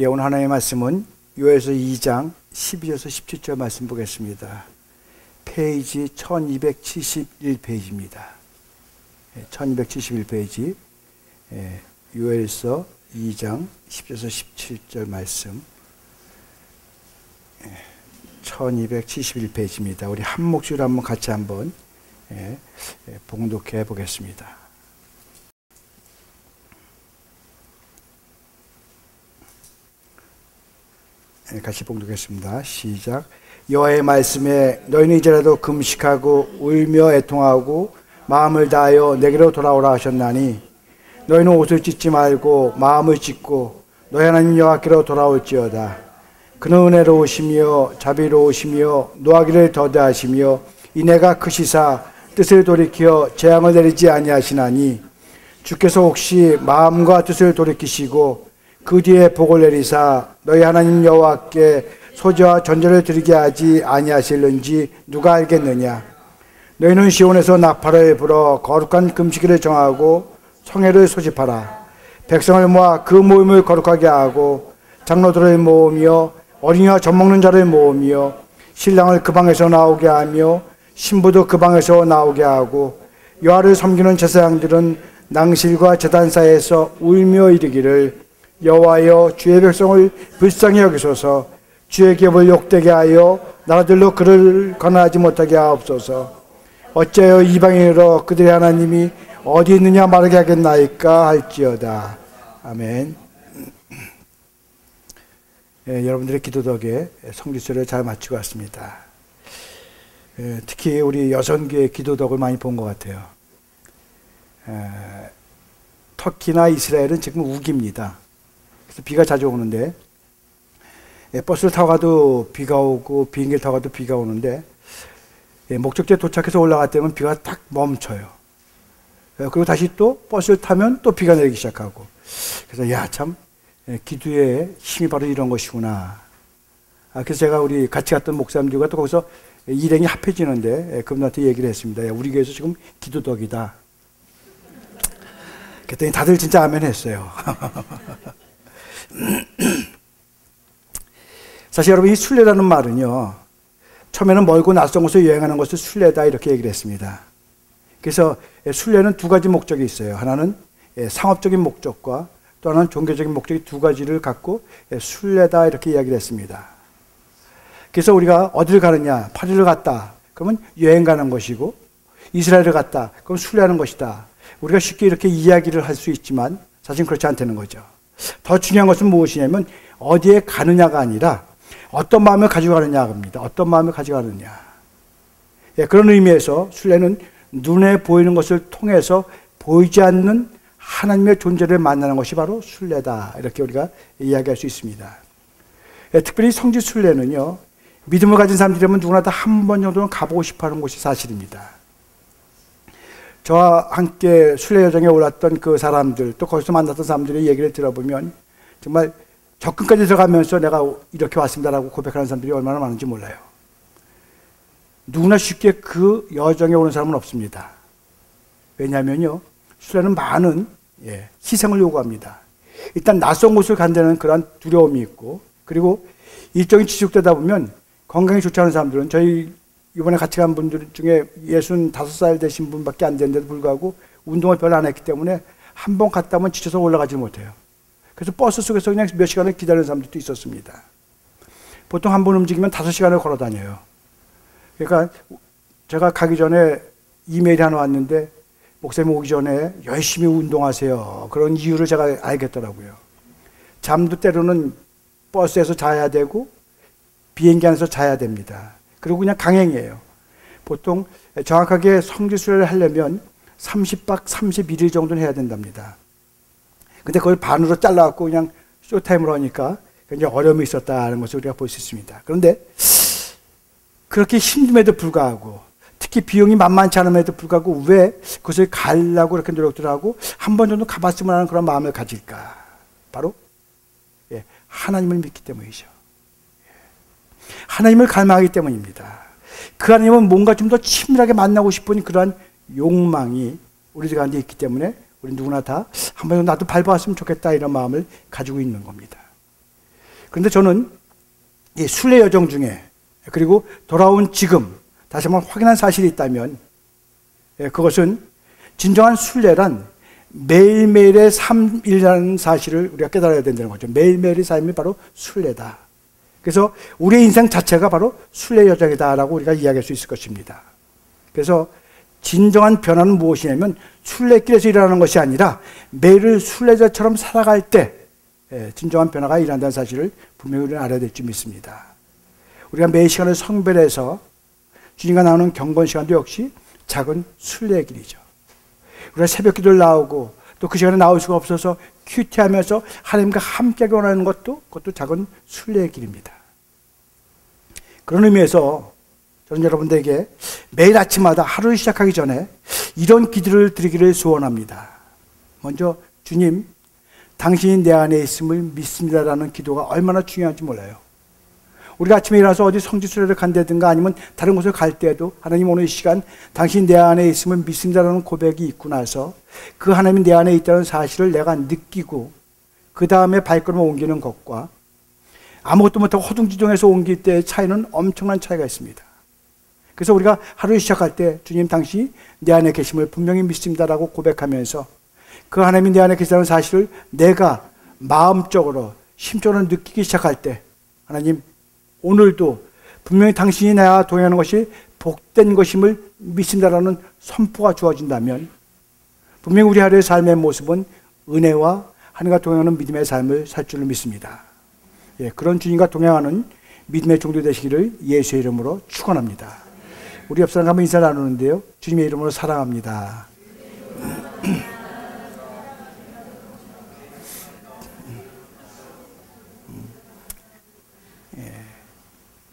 오늘 하나님의 말씀은 요엘서 2장 12절에서 17절 말씀 보겠습니다. 페이지 1271페이지입니다. 1271페이지 요엘서 2장 10절에서 17절 말씀 1271페이지입니다. 우리 한 목소리로 한번 같이 한번 봉독해 보겠습니다. 같이 봉독했습니다. 시작. 여호와의 말씀에 너희는 이제라도 금식하고 울며 애통하고 마음을 다하여 내게로 돌아오라 하셨나니 너희는 옷을 찢지 말고 마음을 찢고 너희 하나님 여호와께로 돌아올지어다. 그는 은혜로우시며 자비로우시며 노하기를 더디하시며 이내가 크시사 뜻을 돌이켜 재앙을 내리지 아니하시나니 주께서 혹시 마음과 뜻을 돌이키시고 그 뒤에 복을 내리사 너희 하나님 여호와께 소제와 전제를 드리게 하지 아니하실는지 누가 알겠느냐. 너희는 시온에서 나팔을 불어 거룩한 금식일을 정하고 성회를 소집하라. 백성을 모아 그 모임을 거룩하게 하고 장로들을 모으며 어린이와 젖먹는 자를 모으며 신랑을 그 방에서 나오게 하며 신부도 그 방에서 나오게 하고 여호와를 섬기는 제사장들은 낭실과 제단사에서 울며 이르기를 여호와여 주의 백성을 불쌍히 여기소서. 주의 기업을 욕되게 하여 나라들로 그를 관할하지 못하게 하옵소서. 어찌하여 이방인으로 그들의 하나님이 어디 있느냐 말하게 하겠나이까 할지어다. 아멘. 여러분들의 기도 덕에 성지순례를 잘 마치고 왔습니다. 특히 우리 여성교의 기도 덕을 많이 본 것 같아요. 터키나 이스라엘은 지금 우기입니다. 그래서 비가 자주 오는데 버스를 타고 가도 비가 오고 비행기를 타고 가도 비가 오는데 목적지에 도착해서 올라갈 때면 비가 딱 멈춰요. 그리고 다시 또 버스를 타면 또 비가 내리기 시작하고. 그래서 야, 참 기도의 힘이 바로 이런 것이구나. 그래서 제가 우리 같이 갔던 목사님들과 또 거기서 일행이 합해지는데 그분한테 얘기를 했습니다. 야, 우리 교회에서 지금 기도덕이다. 그랬더니 다들 진짜 아멘 했어요. 사실 여러분, 이 순례라는 말은요, 처음에는 멀고 낯선 곳에 여행하는 것을 순례다 이렇게 얘기를 했습니다. 그래서 순례는 두 가지 목적이 있어요. 하나는 상업적인 목적과 또 하나는 종교적인 목적이 두 가지를 갖고 순례다 이렇게 이야기를 했습니다. 그래서 우리가 어디를 가느냐, 파리를 갔다 그러면 여행 가는 것이고, 이스라엘을 갔다 그럼 순례하는 것이다. 우리가 쉽게 이렇게 이야기를 할 수 있지만 사실 그렇지 않다는 거죠. 더 중요한 것은 무엇이냐면 어디에 가느냐가 아니라 어떤 마음을 가지고 가느냐가 합니다. 어떤 마음을 가지고 가느냐. 그런 의미에서 순례는 눈에 보이는 것을 통해서 보이지 않는 하나님의 존재를 만나는 것이 바로 순례다. 이렇게 우리가 이야기할 수 있습니다. 특별히 성지 순례는요, 믿음을 가진 사람들이라면 누구나 다 한 번 정도는 가보고 싶어 하는 곳이 사실입니다. 저와 함께 순례 여정에 올랐던 그 사람들, 또 거기서 만났던 사람들의 얘기를 들어보면 정말 적금까지 들어가면서 내가 이렇게 왔습니다라고 고백하는 사람들이 얼마나 많은지 몰라요. 누구나 쉽게 그 여정에 오는 사람은 없습니다. 왜냐하면요, 순례는 많은 희생을 요구합니다. 일단 낯선 곳을 간다는 그런 두려움이 있고, 그리고 일정이 지속되다 보면 건강이 좋지 않은 사람들은, 저희 이번에 같이 간 분들 중에 65살 되신 분밖에 안 되는데도 불구하고 운동을 별로 안 했기 때문에 한 번 갔다 오면 지쳐서 올라가지 못해요. 그래서 버스 속에서 그냥 몇 시간을 기다리는 사람들도 있었습니다. 보통 한 번 움직이면 5시간을 걸어 다녀요. 그러니까 제가 가기 전에 이메일이 하나 왔는데, 목사님 오기 전에 열심히 운동하세요. 그런 이유를 제가 알겠더라고요. 잠도 때로는 버스에서 자야 되고 비행기 안에서 자야 됩니다. 그리고 그냥 강행이에요. 보통 정확하게 성지순례를 하려면 30박 31일 정도는 해야 된답니다. 근데 그걸 반으로 잘라갖고 그냥 쇼타임으로 하니까 굉장히 어려움이 있었다는 것을 우리가 볼 수 있습니다. 그런데 그렇게 힘듦에도 불구하고, 특히 비용이 만만치 않음에도 불구하고 왜 그것을 가려고 이렇게 노력들을 하고 한 번 정도 가봤으면 하는 그런 마음을 가질까? 바로 하나님을 믿기 때문이죠. 하나님을 갈망하기 때문입니다. 그 하나님은 뭔가 좀 더 친밀하게 만나고 싶은 그러한 욕망이 우리들 가운데 있기 때문에 우리 누구나 다 한 번 나도 밟아왔으면 좋겠다 이런 마음을 가지고 있는 겁니다. 그런데 저는 이 순례 여정 중에 그리고 돌아온 지금 다시 한번 확인한 사실이 있다면 그것은 진정한 순례란 매일매일의 삶이라는 사실을 우리가 깨달아야 된다는 거죠. 매일매일의 삶이 바로 순례다. 그래서 우리의 인생 자체가 바로 순례 여정이다라고 우리가 이야기할 수 있을 것입니다. 그래서 진정한 변화는 무엇이냐면 순례길에서 일어나는 것이 아니라 매일 순례자처럼 살아갈 때 진정한 변화가 일어난다는 사실을 분명히 우리는 알아야 될 줄 믿습니다. 우리가 매 시간을 성별해서 주님과 나오는 경건 시간도 역시 작은 순례의 길이죠. 우리가 새벽 기도를 나오고 또 그 시간에 나올 수가 없어서 큐티하면서 하나님과 함께 원하는 그것도 작은 순례의 길입니다. 그런 의미에서 저는 여러분들에게 매일 아침마다 하루를 시작하기 전에 이런 기도를 드리기를 소원합니다. 먼저 주님, 당신이 내 안에 있음을 믿습니다라는 기도가 얼마나 중요한지 몰라요. 우리가 아침에 일어나서 어디 성지순례를 간다든가 아니면 다른 곳을 갈 때에도 하나님 오늘 이 시간 당신 내 안에 있음을 믿습니다라는 고백이 있고 나서 그 하나님이 내 안에 있다는 사실을 내가 느끼고 그 다음에 발걸음을 옮기는 것과 아무것도 못하고 허둥지둥해서 옮길 때의 차이는 엄청난 차이가 있습니다. 그래서 우리가 하루를 시작할 때 주님 당신이 내 안에 계심을 분명히 믿습니다라고 고백하면서 그 하나님이 내 안에 계시다는 사실을 내가 마음적으로 심적으로 느끼기 시작할 때 하나님 오늘도 분명히 당신이 나와 동행하는 것이 복된 것임을 믿습니다라는 선포가 주어진다면 분명히 우리 하루의 삶의 모습은 은혜와 하나님과 동행하는 믿음의 삶을 살 줄을 믿습니다. 그런 주님과 동행하는 믿음의 종도 되시기를 예수의 이름으로 축원합니다. 우리 옆 사람과 한번 인사 나누는데요. 주님의 이름으로 사랑합니다.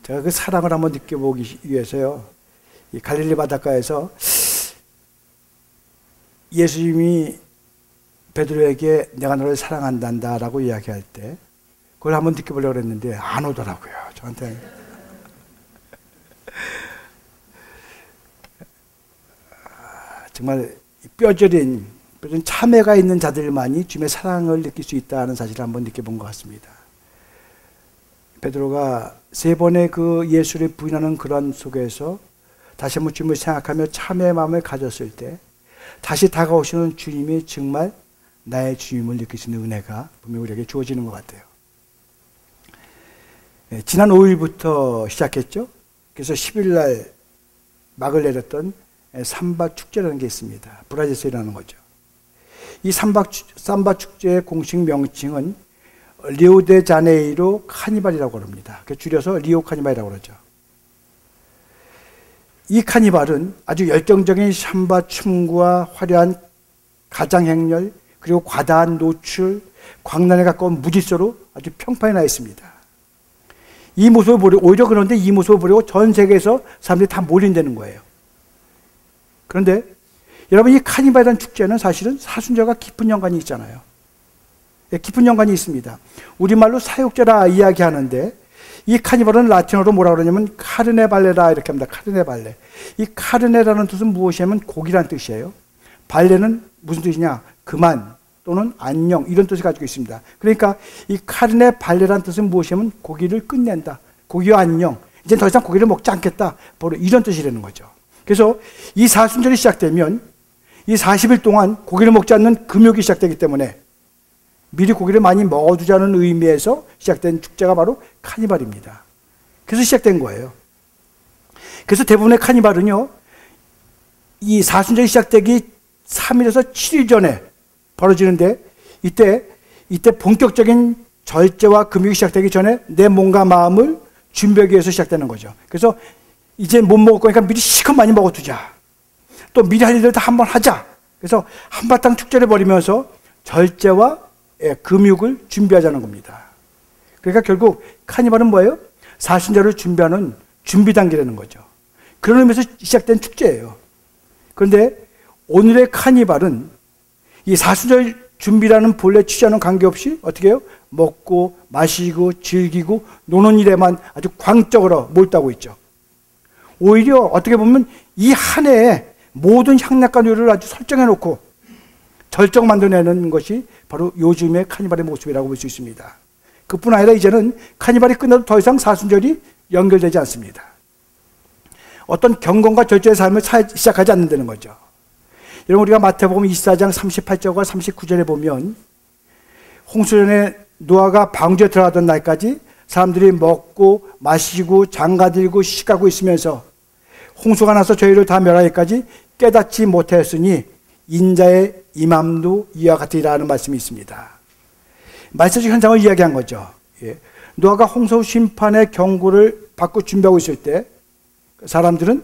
제가 그 사랑을 한번 느껴보기 위해서요, 이 갈릴리 바닷가에서 예수님이 베드로에게 내가 너를 사랑한단다라고 이야기할 때 그걸 한번 느껴보려고 했는데 안 오더라고요, 저한테. 정말 뼈저린 참회가 있는 자들만이 주님의 사랑을 느낄 수 있다는 사실을 한번 느껴본 것 같습니다. 베드로가 세 번의 그 예수를 부인하는 그런 속에서 다시 한번 주님을 생각하며 참회의 마음을 가졌을 때 다시 다가오시는 주님이 정말 나의 주님을 느낄 수 있는 은혜가 분명히 우리에게 주어지는 것 같아요. 지난 5일부터 시작했죠. 그래서 10일 날 막을 내렸던 삼바 축제라는 게 있습니다. 브라질에서 일어나는 거죠. 이 삼바 축제의 공식 명칭은 리오데자네이루 카니발이라고 합니다. 줄여서 리오 카니발이라고 그러죠. 이 카니발은 아주 열정적인 삼바 춤과 화려한 가장 행렬 그리고 과다한 노출, 광란에 가까운 무질서로 아주 평판이 나 있습니다. 이 모습을 보려고, 오히려 그런데 이 모습을 보려고 전 세계에서 사람들이 다 몰린다는 거예요. 그런데 여러분, 이 카니발이라는 축제는 사실은 사순절과 깊은 연관이 있잖아요. 깊은 연관이 있습니다. 우리말로 사육제라 이야기하는데 이 카니발은 라틴어로 뭐라고 그러냐면 카르네발레라 이렇게 합니다. 카르네발레. 이 카르네라는 뜻은 무엇이냐면 고기라는 뜻이에요. 발레는 무슨 뜻이냐? 그만 또는 안녕 이런 뜻을 가지고 있습니다. 그러니까 이 카르네발레라는 뜻은 무엇이냐면 고기를 끝낸다. 고기와 안녕. 이제 더 이상 고기를 먹지 않겠다. 바로 이런 뜻이라는 거죠. 그래서 이 사순절이 시작되면 이 40일 동안 고기를 먹지 않는 금욕이 시작되기 때문에 미리 고기를 많이 먹어두자는 의미에서 시작된 축제가 바로 카니발입니다. 그래서 시작된 거예요. 그래서 대부분의 카니발은요, 이 사순절이 시작되기 3일에서 7일 전에 벌어지는데 이때 본격적인 절제와 금욕이 시작되기 전에 내 몸과 마음을 준비하기 위해서 시작되는 거죠. 그래서 이제 못 먹을 거니까 미리 실컷 많이 먹어두자. 또 미리 할 일들 다 한번 하자. 그래서 한바탕 축제를 벌이면서 절제와 금욕을 준비하자는 겁니다. 그러니까 결국 카니발은 뭐예요? 사순절을 준비하는 준비 단계라는 거죠. 그런 의미에서 시작된 축제예요. 그런데 오늘의 카니발은 이 사순절 준비라는 본래 취지와는 관계없이 어떻게 해요? 먹고 마시고 즐기고 노는 일에만 아주 광적으로 몰두하고 있죠. 오히려 어떻게 보면 이 한 해에 모든 향락과 요리를 아주 설정해 놓고 절정 만들어내는 것이 바로 요즘의 카니발의 모습이라고 볼 수 있습니다. 그뿐 아니라 이제는 카니발이 끝나도 더 이상 사순절이 연결되지 않습니다. 어떤 경건과 절제의 삶을 시작하지 않는다는 거죠. 여러분, 우리가 마태복음 24장 38절과 39절에 보면 홍수전에 노아가 방주에 들어가던 날까지 사람들이 먹고 마시고 장가들고 시가고 있으면서 홍수가 나서 저희를 다 멸하기까지 깨닫지 못하였으니 인자의 임함도 이와 같으리라 하는 말씀이 있습니다. 말세적 현상을 이야기한 거죠. 예. 노아가 홍수 심판의 경고를 받고 준비하고 있을 때 사람들은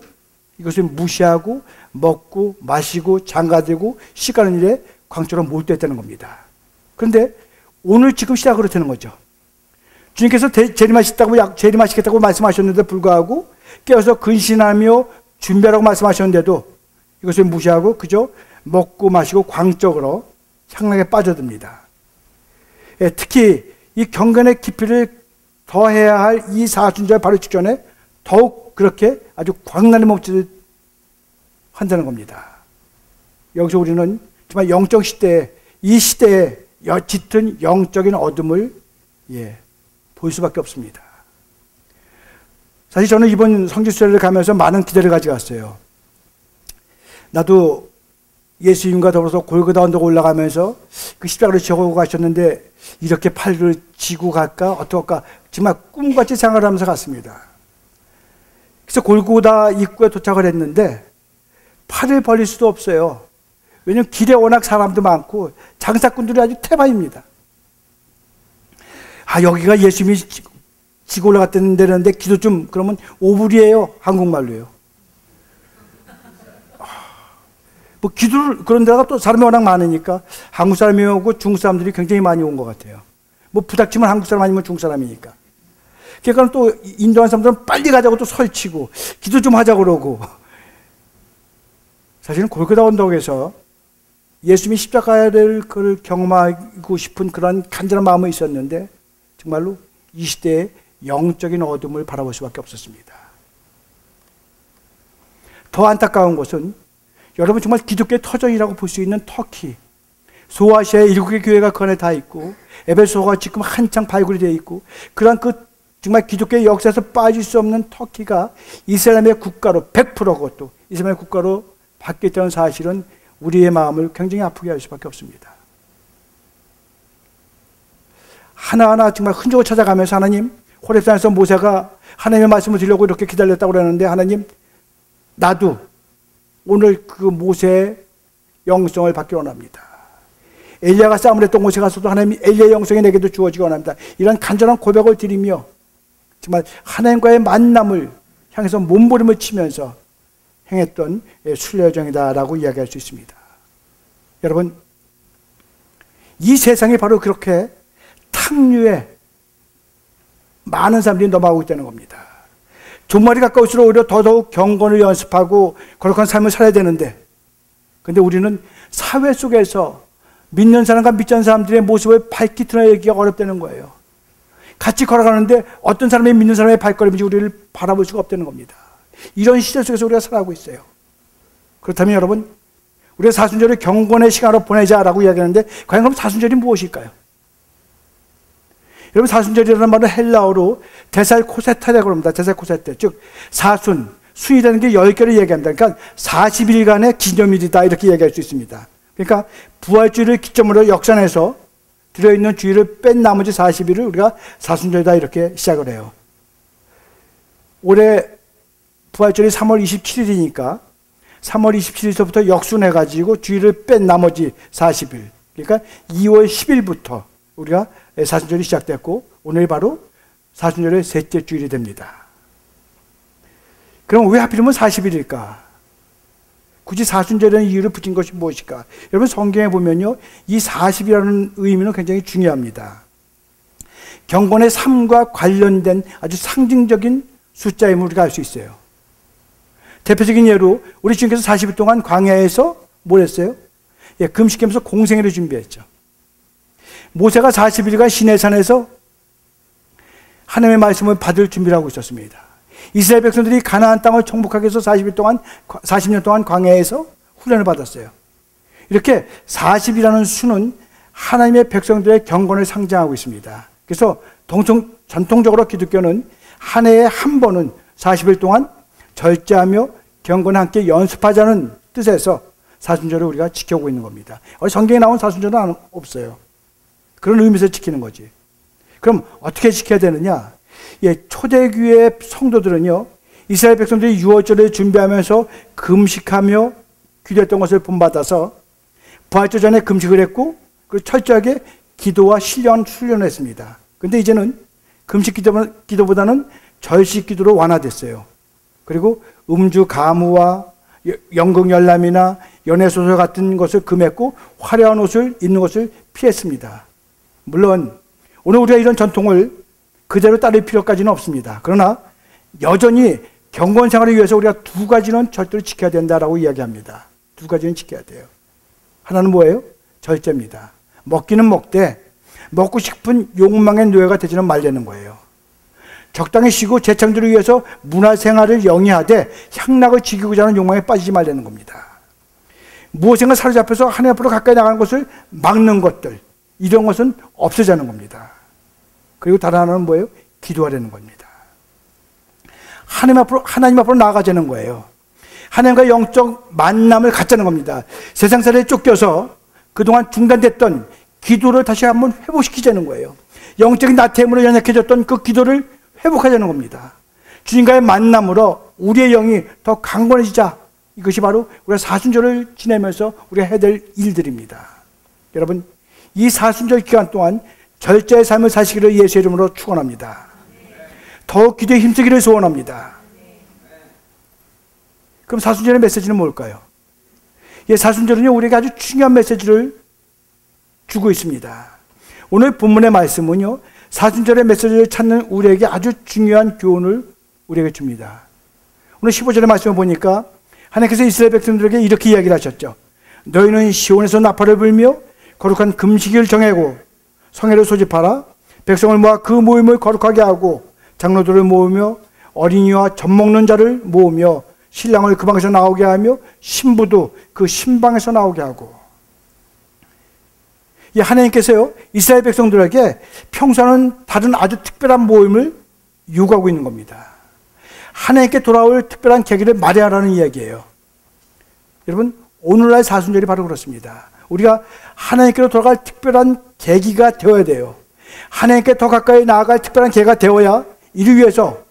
이것을 무시하고 먹고 마시고 장가들고 시가는 일에 광처럼 몰두했다는 겁니다. 그런데 오늘 지금 시작으로 되는 거죠. 주님께서 재림하시겠다고 말씀하셨는데 불구하고 깨어서 근신하며 준비하라고 말씀하셨는데도 이것을 무시하고 그저 먹고 마시고 광적으로 향락에 빠져듭니다. 예, 특히 이 경건의 깊이를 더해야 할 이 사순절 바로 직전에 더욱 그렇게 아주 광란의 몸짓을 한다는 겁니다. 여기서 우리는 정말 영적 시대에, 이 시대에 짙은 영적인 어둠을 볼 수밖에 없습니다. 사실 저는 이번 성지순례를 가면서 많은 기대를 가지고 갔어요. 나도 예수님과 더불어서 골고다 언덕 올라가면서 그 십자가를 지고 가셨는데 이렇게 팔을 지고 갈까? 어떡할까? 정말 꿈같이 생각을 하면서 갔습니다. 그래서 골고다 입구에 도착을 했는데 팔을 벌릴 수도 없어요. 왜냐하면 길에 워낙 사람도 많고 장사꾼들이 아주 태반입니다. 여기가 예수님이 지고 올라갔다는 데는데 기도 좀 그러면 오불이에요. 한국말로요. 뭐 기도를 그런 데다가 또 사람이 워낙 많으니까 한국 사람이 오고 중국 사람들이 굉장히 많이 온 것 같아요. 뭐 부닥치면 한국 사람 아니면 중국 사람이니까. 그러니까 또 인도한 사람들은 빨리 가자고 또 설치고 기도 좀 하자고 그러고. 사실은 골고다 언덕에서 예수님이 십자가를 그걸 경험하고 싶은 그런 간절한 마음이 있었는데 정말로 이 시대의 영적인 어둠을 바라볼 수밖에 없었습니다. 더 안타까운 것은 여러분 정말 기독교의 터전이라고 볼 수 있는 터키, 소아시아에 7개 교회가 그 안에 다 있고 에베소가 지금 한창 발굴이 되어 있고 그런 그 정말 기독교의 역사에서 빠질 수 없는 터키가 이슬람의 국가로 100% 그것도 이슬람의 국가로 바뀌었다는 사실은 우리의 마음을 굉장히 아프게 할 수밖에 없습니다. 하나하나 정말 흔적을 찾아가면서 하나님, 호렙산에서 모세가 하나님의 말씀을 드리려고 이렇게 기다렸다고 그러는데 하나님, 나도 오늘 그 모세의 영성을 받기 원합니다. 엘리야가 싸움을 했던 곳에 가서도 하나님 엘리야의 영성이 내게도 주어지기 원합니다. 이런 간절한 고백을 드리며 정말 하나님과의 만남을 향해서 몸부림을 치면서 행했던 순례여정이다라고 이야기할 수 있습니다. 여러분, 이 세상이 바로 그렇게 탕류에 많은 사람들이 넘어가고 있다는 겁니다. 종말이 가까울수록 오히려 더더욱 경건을 연습하고 거룩한 삶을 살아야 되는데, 근데 우리는 사회 속에서 믿는 사람과 믿지 않는 사람들의 모습을 밝히 드러내기가 어렵다는 거예요. 같이 걸어가는데 어떤 사람이 믿는 사람의 발걸음인지 우리를 바라볼 수가 없다는 겁니다. 이런 시대 속에서 우리가 살아가고 있어요. 그렇다면 여러분, 우리가 사순절을 경건의 시간으로 보내자라고 이야기하는데 과연 그럼 사순절이 무엇일까요? 여러분, 사순절이라는 말은 헬라어로 데살코세타라고 합니다. 데살코세타, 즉 사순, 순이라는 게 10개를 얘기합니다. 그러니까 40일간의 기념일이다 이렇게 얘기할 수 있습니다. 그러니까 부활주의를 기점으로 역산해서 들어있는 주일을 뺀 나머지 40일을 우리가 사순절이다 이렇게 시작을 해요. 올해 부활절이 3월 27일이니까 3월 27일서부터 역순해가지고 주일을 뺀 나머지 40일, 그러니까 2월 10일부터 우리가 사순절이 시작됐고 오늘 바로 사순절의 셋째 주일이 됩니다. 그럼 왜 하필이면 40일일까? 굳이 사순절이라는 이유를 붙인 것이 무엇일까? 여러분, 성경에 보면요, 이 40이라는 의미는 굉장히 중요합니다. 경건의 삶과 관련된 아주 상징적인 숫자임을 우리가 알 수 있어요. 대표적인 예로 우리 주님께서 40일 동안 광야에서 뭘 했어요? 금식하면서 공생애를 준비했죠. 모세가 40일간 시내산에서 하나님의 말씀을 받을 준비를 하고 있었습니다. 이스라엘 백성들이 가나안 땅을 정복하기 위해서 40년 동안 광야에서 훈련을 받았어요. 이렇게 40이라는 수는 하나님의 백성들의 경건을 상징하고 있습니다. 그래서 전통적으로 기독교는 한 해에 한 번은 40일 동안 절제하며 경건과 함께 연습하자는 뜻에서 사순절을 우리가 지켜오고 있는 겁니다. 성경에 나온 사순절은 없어요. 그런 의미에서 지키는 거지. 그럼 어떻게 지켜야 되느냐? 초대교회 성도들은요, 이스라엘 백성들이 유월절을 준비하면서 금식하며 기도했던 것을 본받아서 부활절 전에 금식을 했고, 그리고 철저하게 기도와 훈련을 했습니다. 근데 이제는 금식 기도보다는 절식 기도로 완화됐어요. 그리고 음주 가무와 연극 열람이나 연애소설 같은 것을 금했고 화려한 옷을 입는 것을 피했습니다. 물론 오늘 우리가 이런 전통을 그대로 따를 필요까지는 없습니다. 그러나 여전히 경건 생활을 위해서 우리가 두 가지는 절대로 지켜야 된다라고 이야기합니다. 두 가지는 지켜야 돼요. 하나는 뭐예요? 절제입니다. 먹기는 먹되 먹고 싶은 욕망의 노예가 되지는 말라는 거예요. 적당히 쉬고 재창조를 위해서 문화생활을 영위하되 향락을 즐기고자 하는 욕망에 빠지지 말라는 겁니다. 무엇인가 사로잡혀서 하나님 앞으로 가까이 나가는 것을 막는 것들, 이런 것은 없어지는 겁니다. 그리고 다른 하나는 뭐예요? 기도하려는 겁니다. 하나님 앞으로 나아가자는 거예요. 하나님과 영적 만남을 갖자는 겁니다. 세상살이에 쫓겨서 그동안 중단됐던 기도를 다시 한번 회복시키자는 거예요. 영적인 나태함으로 연약해졌던 그 기도를 회복하자는 겁니다. 주님과의 만남으로 우리의 영이 더 강건해지자. 이것이 바로 우리가 사순절을 지내면서 우리가 해야 될 일들입니다. 여러분, 이 사순절 기간 동안 절제의 삶을 사시기를 예수의 이름으로 축원합니다. 더욱 기도에 힘쓰기를 소원합니다. 그럼 사순절의 메시지는 뭘까요? 사순절은요, 우리에게 아주 중요한 메시지를 주고 있습니다. 오늘 본문의 말씀은요, 사순절의 메시지를 찾는 우리에게 아주 중요한 교훈을 우리에게 줍니다. 오늘 15절의 말씀을 보니까 하나님께서 이스라엘 백성들에게 이렇게 이야기를 하셨죠. 너희는 시온에서 나팔을 불며 거룩한 금식일을 정하고 성회를 소집하라. 백성을 모아 그 모임을 거룩하게 하고 장로들을 모으며 어린이와 젖먹는 자를 모으며 신랑을 그 방에서 나오게 하며 신부도 그 신방에서 나오게 하고. 하나님께서요, 이스라엘 백성들에게 평소와는 다른 아주 특별한 모임을 요구하고 있는 겁니다. 하나님께 돌아올 특별한 계기를 마련하라는 이야기예요. 여러분, 오늘날 사순절이 바로 그렇습니다. 우리가 하나님께로 돌아갈 특별한 계기가 되어야 돼요. 하나님께 더 가까이 나아갈 특별한 계기가 되어야 이를 위해서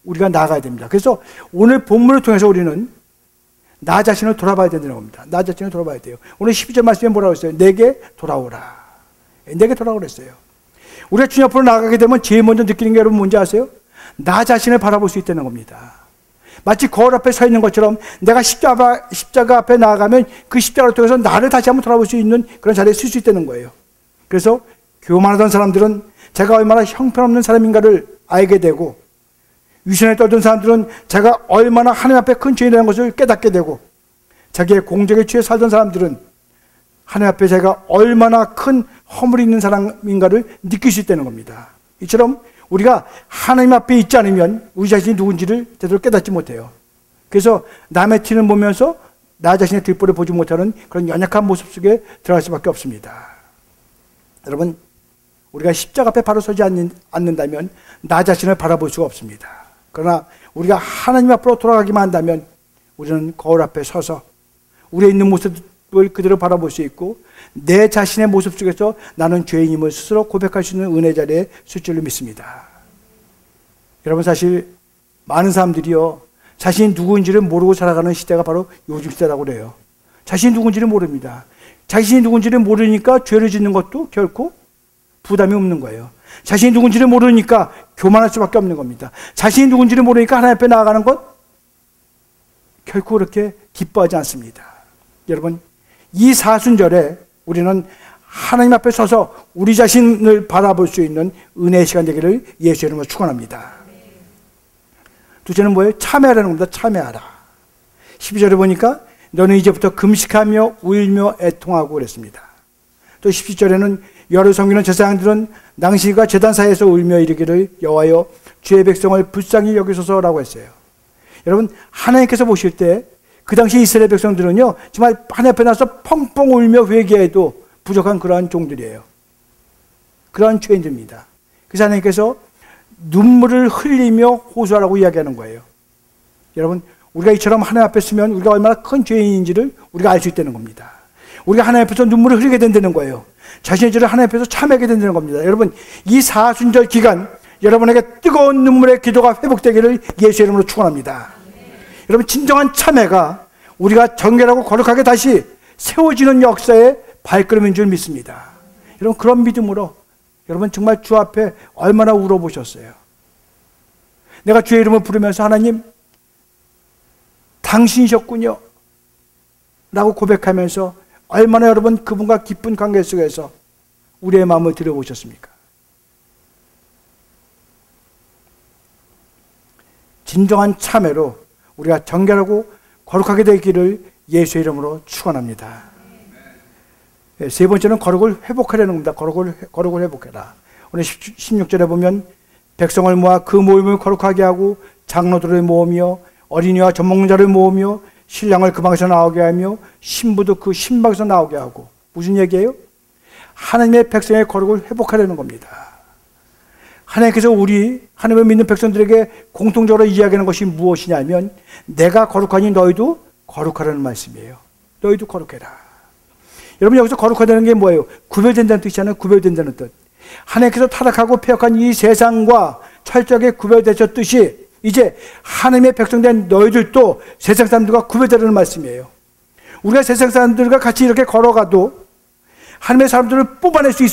우리가 나아가야 됩니다. 그래서 오늘 본문을 통해서 우리는 나 자신을 돌아봐야 된다는 겁니다. 나 자신을 돌아봐야 돼요. 오늘 12절 말씀에 뭐라고 했어요? 내게 돌아오라. 내게 돌아오라 했어요. 우리가 주님 앞으로 나아가게 되면 제일 먼저 느끼는 게 여러분 뭔지 아세요? 나 자신을 바라볼 수 있다는 겁니다. 마치 거울 앞에 서 있는 것처럼 내가 십자가 앞에 나아가면 그 십자가를 통해서 나를 다시 한번 돌아볼 수 있는 그런 자리에 설 수 있다는 거예요. 그래서 교만하던 사람들은 제가 얼마나 형편없는 사람인가를 알게 되고, 위선에 떠든 사람들은 제가 얼마나 하나님 앞에 큰 죄인이라는 것을 깨닫게 되고, 자기의 공적에 취해 살던 사람들은 하나님 앞에 제가 얼마나 큰 허물이 있는 사람인가를 느낄 수 있다는 겁니다. 이처럼 우리가 하나님 앞에 있지 않으면 우리 자신이 누군지를 제대로 깨닫지 못해요. 그래서 남의 티를 보면서 나 자신의 뒷볼을 보지 못하는 그런 연약한 모습 속에 들어갈 수밖에 없습니다. 여러분, 우리가 십자가 앞에 바로 서지 않는다면 나 자신을 바라볼 수가 없습니다. 그러나 우리가 하나님 앞으로 돌아가기만 한다면 우리는 거울 앞에 서서 우리의 있는 모습을 그대로 바라볼 수 있고, 내 자신의 모습 속에서 나는 죄인임을 스스로 고백할 수 있는 은혜 자리에 설 줄로 믿습니다. 여러분, 사실 많은 사람들이요, 자신이 누구인지를 모르고 살아가는 시대가 바로 요즘 시대라고 그래요. 자신이 누군지를 모릅니다. 자신이 누군지를 모르니까 죄를 짓는 것도 결코 부담이 없는 거예요. 자신이 누군지를 모르니까 교만할 수밖에 없는 겁니다. 자신이 누군지를 모르니까 하나님 앞에 나아가는 것 결코 그렇게 기뻐하지 않습니다. 여러분, 이 사순절에 우리는 하나님 앞에 서서 우리 자신을 바라볼 수 있는 은혜의 시간 되기를 예수의 이름으로 축원합니다. 둘째는 뭐예요? 참회하라는 겁니다. 참회하라. 12절에 보니까 너는 이제부터 금식하며 울며 애통하고 그랬습니다. 또 17절에는 여러 섬기는 제사장들은 낭시가 제단 사이에서 울며 이르기를 여호와여 주의 백성을 불쌍히 여기소서라고 했어요. 여러분, 하나님께서 보실 때 그 당시 이스라엘 백성들은요, 정말 하나님 앞에 나서 펑펑 울며 회개해도 부족한 그러한 종들이에요. 그러한 죄인들입니다. 그래서 하나님께서 눈물을 흘리며 호소하라고 이야기하는 거예요. 여러분, 우리가 이처럼 하나님 앞에 서면 우리가 얼마나 큰 죄인인지를 우리가 알 수 있다는 겁니다. 우리가 하나님 앞에서 눈물을 흘리게 된다는 거예요. 자신의 죄를 하나님 앞에서 참하게 된다는 겁니다. 여러분, 이 사순절 기간 여러분에게 뜨거운 눈물의 기도가 회복되기를 예수 이름으로 축원합니다. 여러분, 진정한 참회가 우리가 정결하고 거룩하게 다시 세워지는 역사의 발걸음인 줄 믿습니다. 여러분, 그런 믿음으로 여러분 정말 주 앞에 얼마나 울어보셨어요. 내가 주의 이름을 부르면서 하나님 당신이셨군요 라고 고백하면서 얼마나 여러분 그분과 깊은 관계 속에서 우리의 마음을 들여보셨습니까? 진정한 참회로 우리가 정결하고 거룩하게 되기를 예수의 이름으로 축원합니다. 세 번째는 거룩을 회복하려는 겁니다. 거룩을 회복해라. 오늘 16절에 보면 백성을 모아 그 모임을 거룩하게 하고 장로들을 모으며 어린이와 젖먹는 모으며 신랑을 그 방에서 나오게 하며 신부도 그 신방에서 나오게 하고. 무슨 얘기예요? 하나님의 백성의 거룩을 회복하려는 겁니다. 하나님께서 하나님을 믿는 백성들에게 공통적으로 이야기하는 것이 무엇이냐면 내가 거룩하니 너희도 거룩하라는 말씀이에요. 너희도 거룩해라. 여러분, 여기서 거룩하다는 게 뭐예요? 구별된다는 뜻이잖아요. 구별된다는 뜻. 하나님께서 타락하고 폐역한 이 세상과 철저하게 구별되셨듯이 이제 하나님의 백성된 너희들도 세상 사람들과 구별되라는 말씀이에요. 우리가 세상 사람들과 같이 이렇게 걸어가도 하나님의 사람들을 뽑아낼 수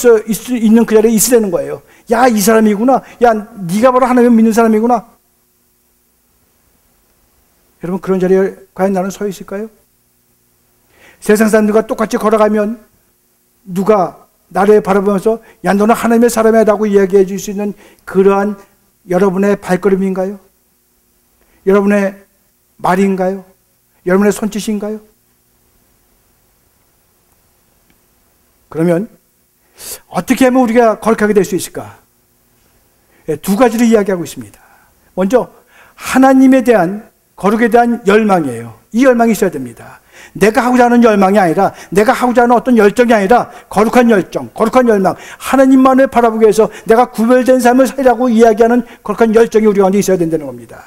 있는 그 자리에 있으라는 거예요. 야, 이 사람이구나. 야, 네가 바로 하나님을 믿는 사람이구나. 여러분, 그런 자리에 과연 나는 서 있을까요? 세상 사람들과 똑같이 걸어가면 누가 나를 바라보면서 야, 너는 하나님의 사람이라고 이야기해 줄 수 있는 그러한 여러분의 발걸음인가요? 여러분의 말인가요? 여러분의 손짓인가요? 그러면 어떻게 하면 우리가 거룩하게 될 수 있을까? 두 가지를 이야기하고 있습니다. 먼저 하나님에 대한 거룩에 대한 열망이에요. 이 열망이 있어야 됩니다. 내가 하고자 하는 열망이 아니라, 내가 하고자 하는 어떤 열정이 아니라 거룩한 열정, 거룩한 열망, 하나님만을 바라보기 위해서 내가 구별된 삶을 살라고 이야기하는 거룩한 열정이 우리 가운데 있어야 된다는 겁니다.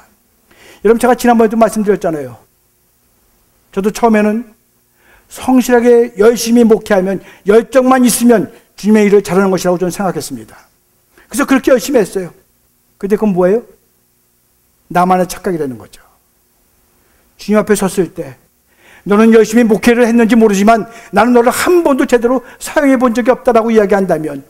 여러분, 제가 지난번에도 말씀드렸잖아요. 저도 처음에는 성실하게 열심히 목회하면, 열정만 있으면 주님의 일을 잘하는 것이라고 저는 생각했습니다. 그래서 그렇게 열심히 했어요. 근데 그건 뭐예요? 나만의 착각이 되는 거죠. 주님 앞에 섰을 때 너는 열심히 목회를 했는지 모르지만 나는 너를 한 번도 제대로 사용해 본 적이 없다라고 이야기한다면,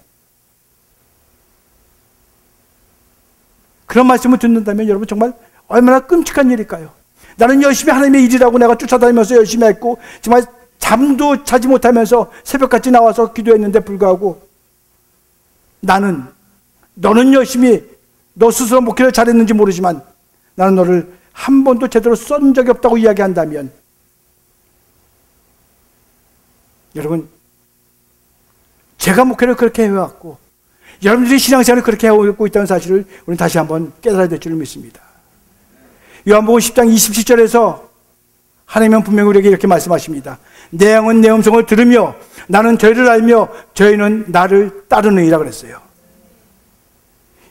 그런 말씀을 듣는다면 여러분 정말 얼마나 끔찍한 일일까요? 나는 열심히 하나님의 일이라고 내가 쫓아다니면서 열심히 했고 정말 잠도 자지 못하면서 새벽까지 나와서 기도했는데 불구하고 너는 열심히 너 스스로 목회를 잘했는지 모르지만 나는 너를 한 번도 제대로 쏜 적이 없다고 이야기한다면, 여러분, 제가 목회를 그렇게 해왔고 여러분들이 신앙생활을 그렇게 해오고 있다는 사실을 우리는 다시 한번 깨달아야 될 줄 믿습니다. 요한복음 10장 27절에서 하나님은 분명히 우리에게 이렇게 말씀하십니다. 내 양은 내 음성을 들으며 나는 저희를 알며 저희는 나를 따르느니라 그랬어요.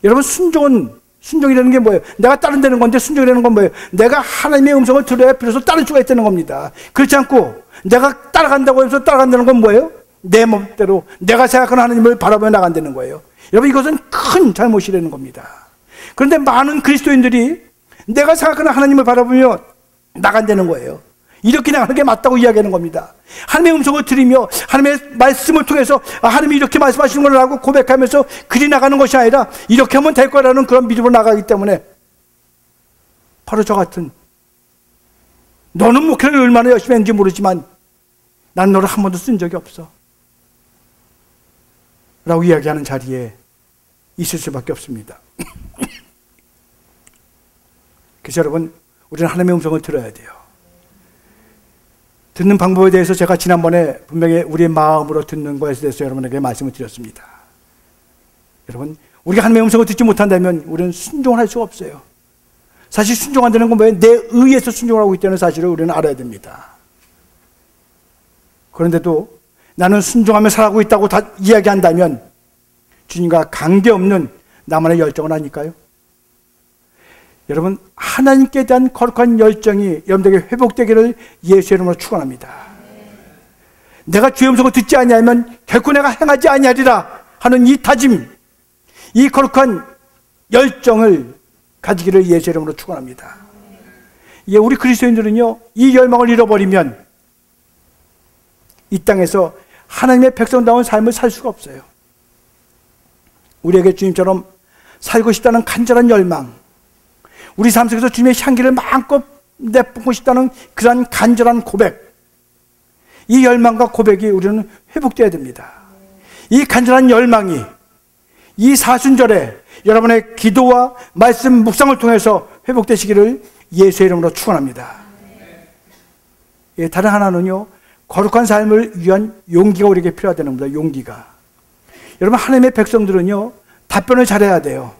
여러분, 순종이라는 게 뭐예요? 내가 따른다는 건데 순종이라는 건 뭐예요? 내가 하나님의 음성을 들어야 비로소 따를 수가 있다는 겁니다. 그렇지 않고 내가 따라간다고 해서 따라간다는 건 뭐예요? 내 멋대로 내가 생각하는 하나님을 바라보며 나간다는 거예요. 여러분, 이것은 큰 잘못이라는 겁니다. 그런데 많은 그리스도인들이 내가 생각하는 하나님을 바라보며 나간다는 거예요. 이렇게 나가는 게 맞다고 이야기하는 겁니다. 하나님의 음성을 들으며 하나님의 말씀을 통해서 하나님이 이렇게 말씀하시는 걸 하고 고백하면서 그리 나가는 것이 아니라 이렇게 하면 될 거라는 그런 믿음으로 나가기 때문에 바로 저 같은, 너는 목회를 얼마나 열심히 했는지 모르지만 난 너를 한 번도 쓴 적이 없어 라고 이야기하는 자리에 있을 수밖에 없습니다. 그래서 여러분, 우리는 하나님의 음성을 들어야 돼요. 듣는 방법에 대해서 제가 지난번에 분명히 우리의 마음으로 듣는 것에 대해서 여러분에게 말씀을 드렸습니다. 여러분, 우리가 하나님의 음성을 듣지 못한다면 우리는 순종을 할 수가 없어요. 사실 순종한다는 건 뭐예요? 내 의에서 순종을 하고 있다는 사실을 우리는 알아야 됩니다. 그런데도 나는 순종하며 살아가고 있다고 다 이야기한다면 주님과 관계없는 나만의 열정은 아닐까요? 여러분, 하나님께 대한 거룩한 열정이 여러분들에게 회복되기를 예수의 이름으로 축원합니다. 내가 주의 음성을 듣지 아니하면 결코 내가 행하지 아니하리라 하는 이 다짐, 이 거룩한 열정을 가지기를 예수의 이름으로 축원합니다. 예, 우리 그리스도인들은요, 이 열망을 잃어버리면 이 땅에서 하나님의 백성다운 삶을 살 수가 없어요. 우리에게 주님처럼 살고 싶다는 간절한 열망, 우리 삶 속에서 주님의 향기를 마음껏 내뿜고 싶다는 그러한 간절한 고백, 이 열망과 고백이 우리는 회복되어야 됩니다. 이 간절한 열망이 이 사순절에 여러분의 기도와 말씀 묵상을 통해서 회복되시기를 예수의 이름으로 축원합니다. 예, 다른 하나는요, 거룩한 삶을 위한 용기가 우리에게 필요하다는 겁니다. 용기가. 여러분, 하나님의 백성들은요, 답변을 잘해야 돼요.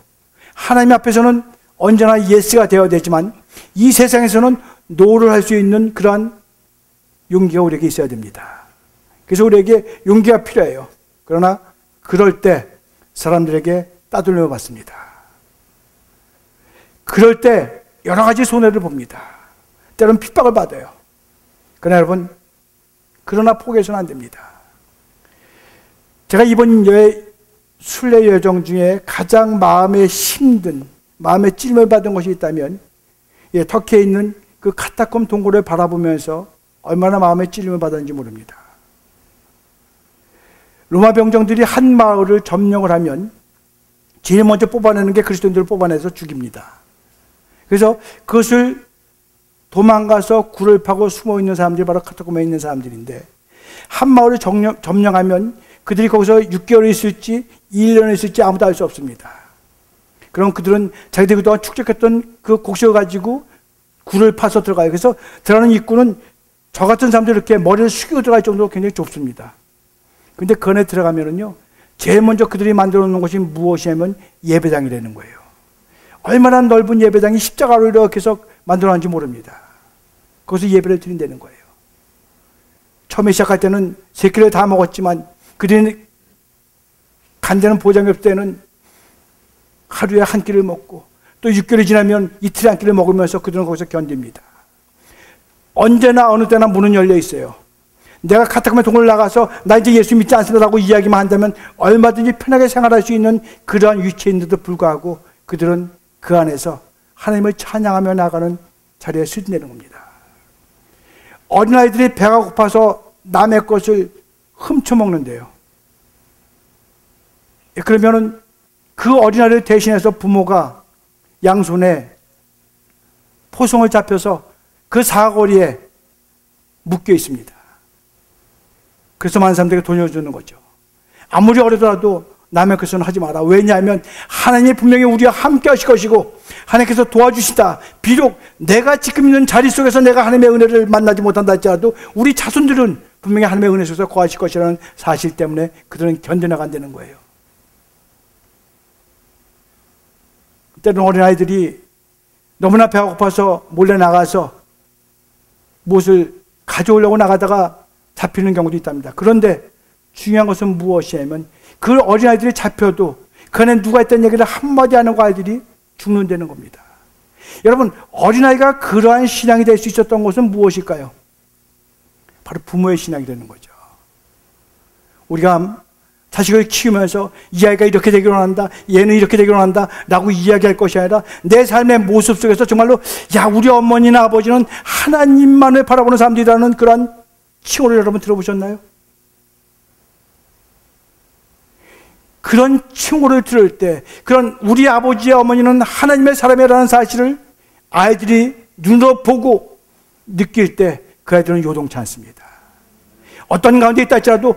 하나님 앞에서는 언제나 예스가 되어야 되지만 이 세상에서는 노를 할 수 있는 그러한 용기가 우리에게 있어야 됩니다. 그래서 우리에게 용기가 필요해요. 그러나 그럴 때 사람들에게 따돌림을 받습니다. 그럴 때 여러 가지 손해를 봅니다. 때로는 핍박을 받아요. 그러나 여러분, 그러나 포기해서는 안 됩니다. 제가 이번 순례 여정 중에 가장 마음에 힘든, 마음에 찔림을 받은 것이 있다면, 예, 터키에 있는 그 카타콤 동굴을 바라보면서 얼마나 마음에 찔림을 받았는지 모릅니다. 로마 병정들이 한 마을을 점령을 하면 제일 먼저 뽑아내는 게 그리스도인들을 뽑아내서 죽입니다. 그래서 그것을 도망가서 굴을 파고 숨어 있는 사람들이 바로 카타콤에 있는 사람들인데, 한 마을을 점령하면 그들이 거기서 6개월을 있을지 1년을 있을지 아무도 알 수 없습니다. 그럼 그들은 자기들이 그동안 축적했던 그 곡식을 가지고 굴을 파서 들어가요. 그래서 들어가는 입구는 저 같은 사람들이 이렇게 머리를 숙이고 들어갈 정도로 굉장히 좁습니다. 근데 그 안에 들어가면은요, 제일 먼저 그들이 만들어 놓은 것이 무엇이냐면 예배당이라는 거예요. 얼마나 넓은 예배당이 십자가로 이렇게 해서 만들어 놨는지 모릅니다. 거기서 예배를 드린다는 거예요. 처음에 시작할 때는 3끼를 다 먹었지만 그들이 간다는 보장이 없을 때는 하루에 한 끼를 먹고 또 6개월이 지나면 이틀에 한 끼를 먹으면서 그들은 거기서 견딥니다. 언제나 어느 때나 문은 열려 있어요. 내가 카타콤의 동굴을 나가서 나 이제 예수 믿지 않습니다라고 이야기만 한다면 얼마든지 편하게 생활할 수 있는 그러한 위치에 있는데도 불구하고 그들은 그 안에서 하나님을 찬양하며 나가는 자리에 서든다는 겁니다. 어린아이들이 배가 고파서 남의 것을 훔쳐먹는데요. 그러면은 그 어린아이를 대신해서 부모가 양손에 포송을 잡혀서 그 사거리에 묶여 있습니다. 그래서 많은 사람들에게 돈을 주는 거죠. 아무리 어리더라도 남의 것은 하지 마라. 왜냐하면 하나님이 분명히 우리와 함께 하실 것이고 하나님께서 도와주시다. 비록 내가 지금 있는 자리 속에서 내가 하나님의 은혜를 만나지 못한다 할지라도 우리 자손들은 분명히 하나님의 은혜 속에서 거하실 것이라는 사실 때문에 그들은 견뎌나간다는 거예요. 때로는 어린아이들이 너무나 배가 고파서 몰래 나가서 무엇을 가져오려고 나가다가 잡히는 경우도 있답니다. 그런데 중요한 것은 무엇이냐면 그 어린아이들이 잡혀도 그 안에 누가 있다는 얘기를 한마디 안 하고 아이들이 죽는다는 겁니다. 여러분, 어린아이가 그러한 신앙이 될 수 있었던 것은 무엇일까요? 바로 부모의 신앙이 되는 거죠. 우리가 자식을 키우면서 이 아이가 이렇게 되기를 원한다, 얘는 이렇게 되기를 원한다 라고 이야기할 것이 아니라 내 삶의 모습 속에서 정말로 야, 우리 어머니나 아버지는 하나님만을 바라보는 사람들이라는 그런 칭호를 여러분 들어보셨나요? 그런 칭호를 들을 때, 그런 우리 아버지와 어머니는 하나님의 사람이라는 사실을 아이들이 눈으로 보고 느낄 때 그 아이들은 요동치 않습니다. 어떤 가운데 있다 할지라도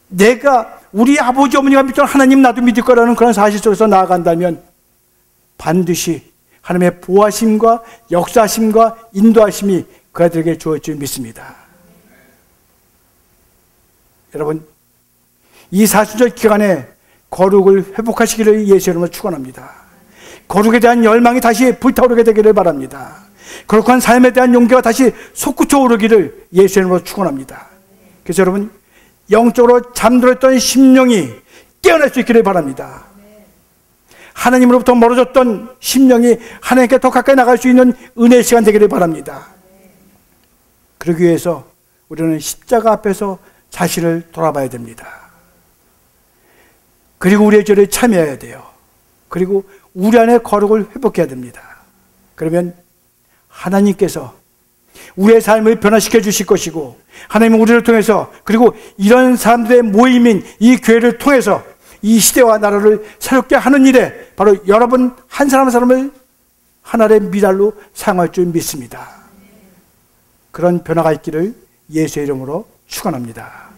내가 우리 아버지 어머니가 믿던 하나님 나도 믿을 거라는 그런 사실 속에서 나아간다면 반드시 하나님의 보호하심과 역사하심과 인도하심이 그 아이들에게 주어질 줄 믿습니다. 여러분, 이 사순절 기간에 거룩을 회복하시기를 예수의 이름으로 축원합니다. 거룩에 대한 열망이 다시 불타오르게 되기를 바랍니다. 거룩한 삶에 대한 용기가 다시 솟구쳐 오르기를 예수의 이름으로 축원합니다. 그래서 여러분, 영적으로 잠들었던 심령이 깨어날 수 있기를 바랍니다. 하나님으로부터 멀어졌던 심령이 하나님께 더 가까이 나갈 수 있는 은혜의 시간 되기를 바랍니다. 그러기 위해서 우리는 십자가 앞에서 자신을 돌아봐야 됩니다. 그리고 우리의 죄를 참여해야 돼요. 그리고 우리 안에 거룩을 회복해야 됩니다. 그러면 하나님께서 우리의 삶을 변화시켜 주실 것이고, 하나님은 우리를 통해서, 그리고 이런 사람들의 모임인 이 교회를 통해서 이 시대와 나라를 새롭게 하는 일에 바로 여러분 한 사람 한 사람을 하나의 미랄로 사용할 줄 믿습니다. 그런 변화가 있기를 예수의 이름으로 축원합니다.